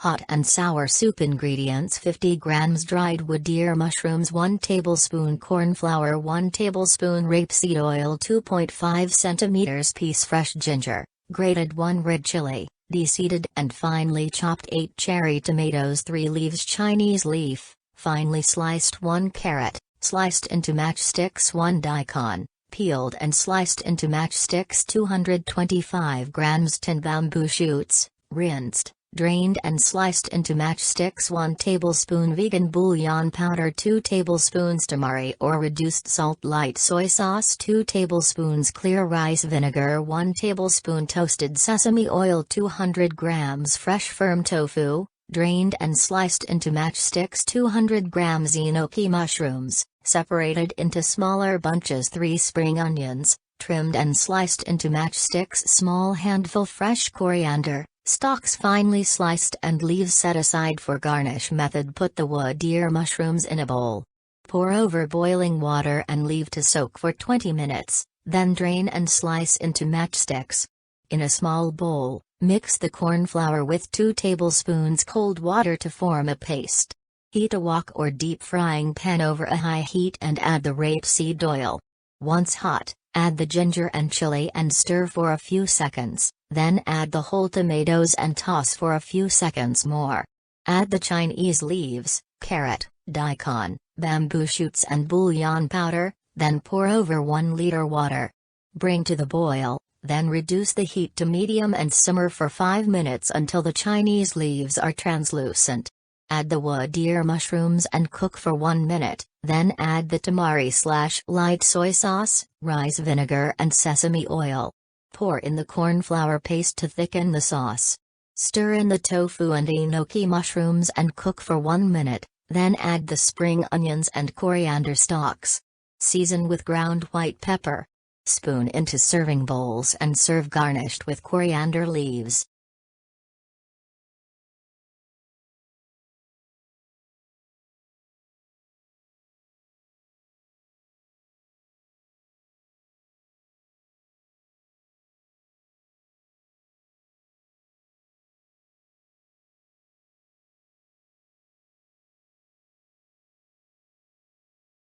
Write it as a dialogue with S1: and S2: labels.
S1: Hot and sour soup ingredients: 50 grams dried wood deer mushrooms, 1 tablespoon corn flour, 1 tablespoon rapeseed oil, 2.5 centimeters piece fresh ginger, grated 1 red chilli, deseeded and finely chopped 8 cherry tomatoes, 3 leaves Chinese leaf, finely sliced 1 carrot, sliced into matchsticks 1 daikon, peeled and sliced into matchsticks 225 grams 10 bamboo shoots, rinsed, drained and sliced into matchsticks 1 tablespoon vegan bouillon powder, 2 tablespoons tamari or reduced salt, light soy sauce, 2 tablespoons clear rice vinegar, 1 tablespoon toasted sesame oil, 200 grams fresh firm tofu, drained and sliced into matchsticks, 200 grams enoki mushrooms, separated into smaller bunches, 3 spring onions, trimmed and sliced into matchsticks, small handful fresh coriander, stalks finely sliced and leaves set aside for garnish. Method: put the wood deer mushrooms in a bowl. Pour over boiling water and leave to soak for 20 minutes, then drain and slice into matchsticks. In a small bowl, mix the corn flour with 2 tablespoons cold water to form a paste. Heat a wok or deep frying pan over a high heat and add the rapeseed oil. Once hot, add the ginger and chili and stir for a few seconds, then add the whole tomatoes and toss for a few seconds more. Add the Chinese leaves, carrot, daikon, bamboo shoots and bouillon powder, then pour over 1 liter water. Bring to the boil, then reduce the heat to medium and simmer for 5 minutes until the Chinese leaves are translucent. Add the wood deer mushrooms and cook for 1 minute, then add the tamari/light soy sauce, rice vinegar and sesame oil. Pour in the corn flour paste to thicken the sauce. Stir in the tofu and enoki mushrooms and cook for 1 minute, then add the spring onions and coriander stalks. Season with ground white pepper. Spoon into serving bowls and serve garnished with coriander leaves.